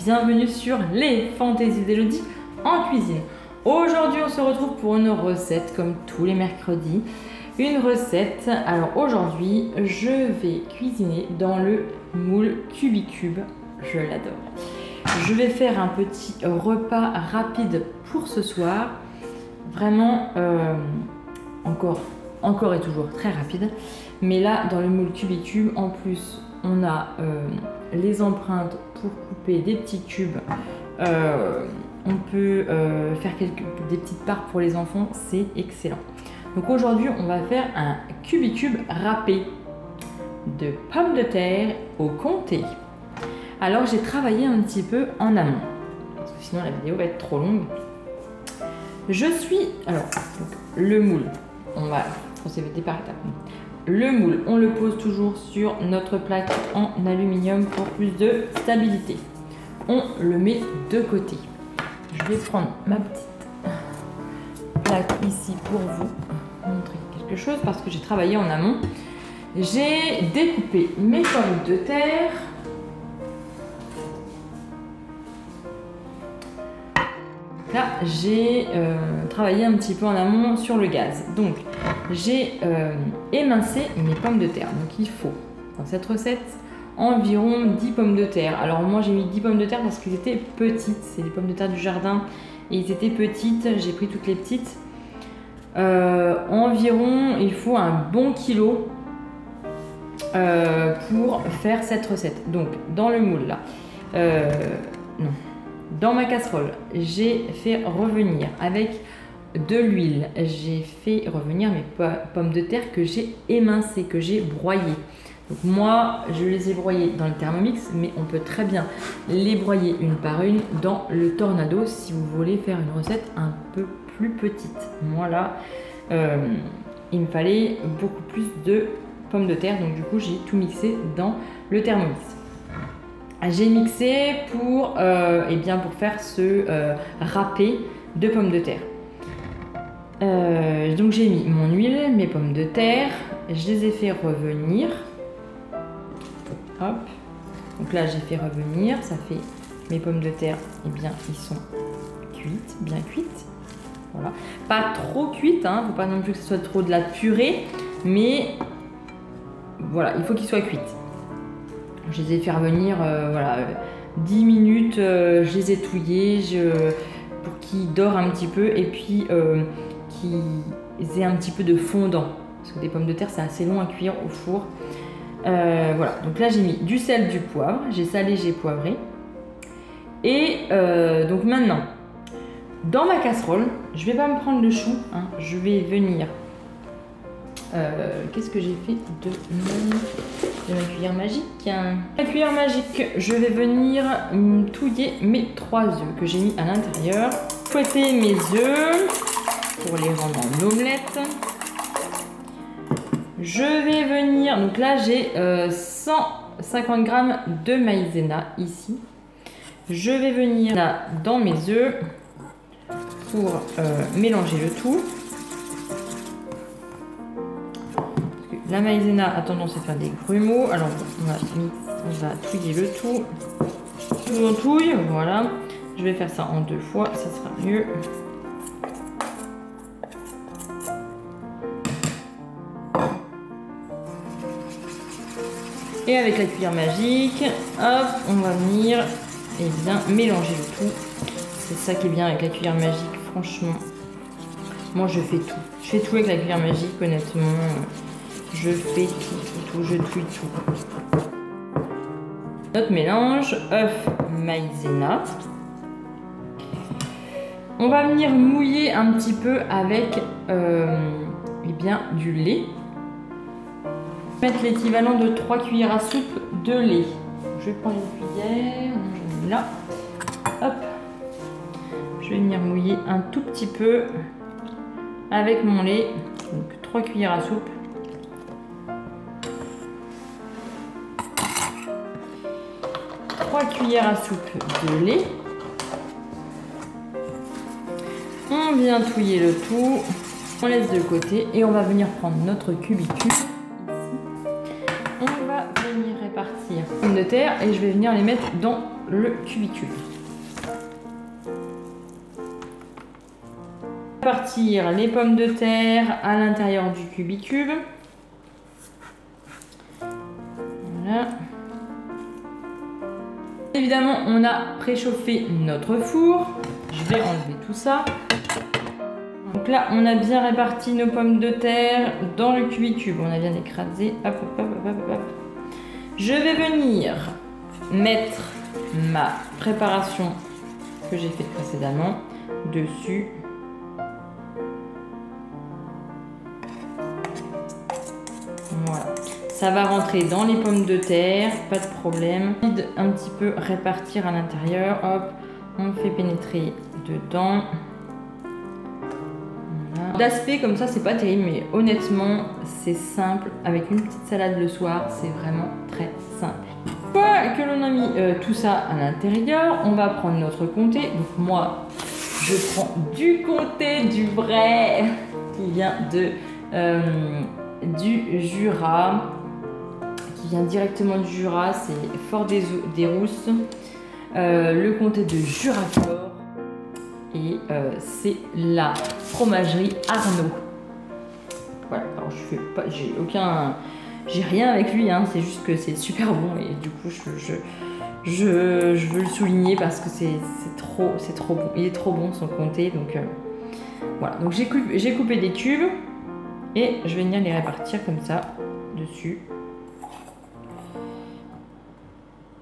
bienvenue sur les Fantaisies d'Elodie en cuisine. Aujourd'hui on se retrouve pour une recette comme tous les mercredis. Une recette, alors aujourd'hui je vais cuisiner dans le moule Cubicube, je l'adore. Je vais faire un petit repas rapide pour ce soir, vraiment encore et toujours très rapide. Mais là dans le moule Cubicube en plus on a les empreintes pour couper des petits cubes. On peut faire des petites parts pour les enfants, c'est excellent. Donc aujourd'hui on va faire un Cubicube râpé de pommes de terre au comté. Alors j'ai travaillé un petit peu en amont, parce que sinon la vidéo va être trop longue. Alors le moule, on va procéder par étapes. Le moule, on le pose toujours sur notre plaque en aluminium pour plus de stabilité. On le met de côté. Je vais prendre ma petite plaque ici pour vous montrer quelque chose parce que j'ai travaillé en amont. J'ai découpé mes pommes de terre. Là, j'ai travaillé un petit peu en amont sur le gaz. Donc, j'ai émincé mes pommes de terre. Donc, il faut, dans cette recette, environ 10 pommes de terre. Alors, moi, j'ai mis 10 pommes de terre parce qu'elles étaient petites. C'est les pommes de terre du jardin. Et ils étaient petites. J'ai pris toutes les petites. Environ, il faut un bon kilo pour faire cette recette. Donc, dans le moule, là. Non. Dans ma casserole, j'ai fait revenir avec de l'huile. J'ai fait revenir mes pommes de terre que j'ai émincées, que j'ai broyées. Donc moi, je les ai broyées dans le Thermomix, mais on peut très bien les broyer une par une dans le Tornado si vous voulez faire une recette un peu plus petite. Moi là, il me fallait beaucoup plus de pommes de terre, donc du coup j'ai tout mixé dans le Thermomix. J'ai mixé pour faire ce râpé de pommes de terre. Donc j'ai mis mon huile, mes pommes de terre, je les ai fait revenir. Hop. Donc là j'ai fait revenir, ça fait mes pommes de terre, ils sont cuites, bien cuites. Voilà. Pas trop cuites, hein, faut pas non plus que ce soit trop de la purée, mais voilà, il faut qu'ils soient cuites. Je les ai fait revenir 10 minutes, je les ai touillés pour qu'ils dorent un petit peu et puis qu'ils aient un petit peu de fondant. Parce que des pommes de terre, c'est assez long à cuire au four. Voilà, donc là j'ai mis du sel, du poivre, j'ai salé, j'ai poivré. Et donc maintenant, dans ma casserole, je vais pas me prendre le chou, hein, je vais venir... qu'est-ce que j'ai fait de ma cuillère magique? La cuillère magique, je vais venir touiller mes 3 œufs que j'ai mis à l'intérieur. Fouetter mes œufs pour les rendre en omelette. Je vais venir, donc là j'ai 150 g de maïzena ici. Je vais venir là dans mes œufs pour mélanger le tout. La maïzena a tendance à faire des grumeaux, alors on va touiller le tout. Tout en touille, voilà. Je vais faire ça en 2 fois, ça sera mieux. Et avec la cuillère magique, hop, on va venir mélanger le tout. C'est ça qui est bien avec la cuillère magique, franchement. Moi je fais tout. Je fais tout avec la cuillère magique, honnêtement. Je fais tout, je touille tout. Notre mélange, œuf, maïzena. On va venir mouiller un petit peu avec du lait. Mettre l'équivalent de 3 cuillères à soupe de lait. Je vais prendre une cuillère, je mets là. Hop. Je vais venir mouiller un tout petit peu avec mon lait. Donc 3 cuillères à soupe. Cuillères à soupe de lait. On vient touiller le tout, on laisse de côté et on va venir prendre notre Cubicube. On va venir répartir les pommes de terre et je vais venir les mettre dans le cubicule. Partir les pommes de terre à l'intérieur du cubicube. Voilà. Évidemment, on a préchauffé notre four. Je vais enlever tout ça. Donc là, on a bien réparti nos pommes de terre dans le cubicube. On a bien écrasé. Hop, hop, hop, hop, hop. Je vais venir mettre ma préparation que j'ai faite précédemment dessus. Voilà. Ça va rentrer dans les pommes de terre, pas de problème. Un petit peu répartir à l'intérieur. Hop, on fait pénétrer dedans. Voilà. D'aspect comme ça, c'est pas terrible, mais honnêtement, c'est simple. Avec une petite salade le soir, c'est vraiment très simple. Une fois que l'on a mis tout ça à l'intérieur, on va prendre notre comté. Donc moi, je prends du comté, du vrai, qui vient du Jura, qui vient directement du Jura, c'est Fort des Rousses, le comté de Jurafort, et c'est la fromagerie Arnaud. Voilà, alors je fais pas, j'ai rien avec lui, hein, c'est juste que c'est super bon et du coup je veux le souligner parce que c'est trop bon, il est trop bon son comté, donc voilà. Donc j'ai coupé des cubes. Et je vais venir les répartir comme ça, dessus.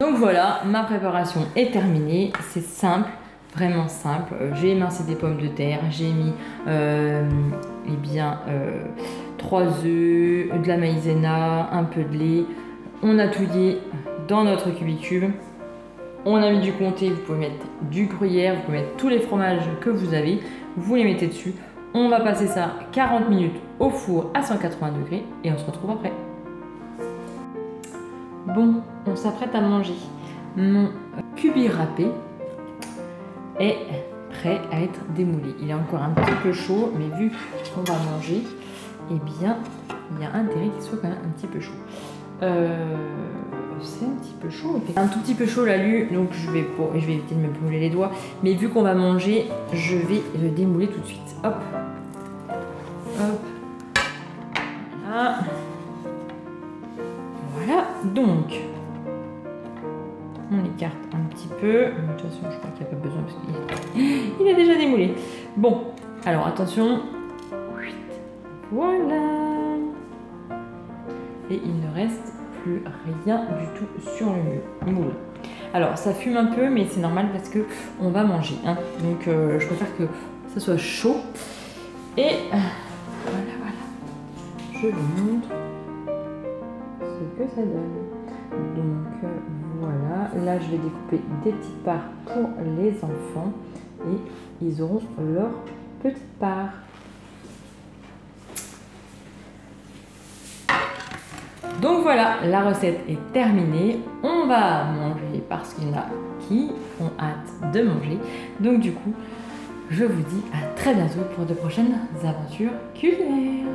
Donc voilà, ma préparation est terminée. C'est simple, vraiment simple. J'ai émincé des pommes de terre, j'ai mis 3 œufs, de la maïzena, un peu de lait. On a touillé dans notre cubicube. On a mis du comté, vous pouvez mettre du gruyère, vous pouvez mettre tous les fromages que vous avez. Vous les mettez dessus. On va passer ça 40 minutes au four à 180 degrés et on se retrouve après. Bon, on s'apprête à manger. Mon cubi râpé est prêt à être démoulé. Il est encore un petit peu chaud, mais vu qu'on va manger, eh bien, il y a intérêt qu'il soit quand même un petit peu chaud. C'est un petit peu chaud. Un tout petit peu chaud l'alu, donc je vais éviter de me brûler les doigts. Mais vu qu'on va manger, je vais le démouler tout de suite. Hop. Hop. Voilà. Voilà. Donc, on écarte un petit peu. De toute façon, je crois qu'il n'y a pas besoin parce qu'il est déjà démoulé. Bon, alors attention. Voilà. Et il ne reste plus rien du tout sur le moule. Alors ça fume un peu, mais c'est normal parce que on va manger, hein. Donc je préfère que ça soit chaud. Et voilà, je vous montre ce que ça donne. Donc voilà, là je vais découper des petites parts pour les enfants et ils auront leur petite part. Donc voilà, la recette est terminée. On va manger parce qu'il y en a qui ont hâte de manger. Donc du coup, je vous dis à très bientôt pour de prochaines aventures culinaires.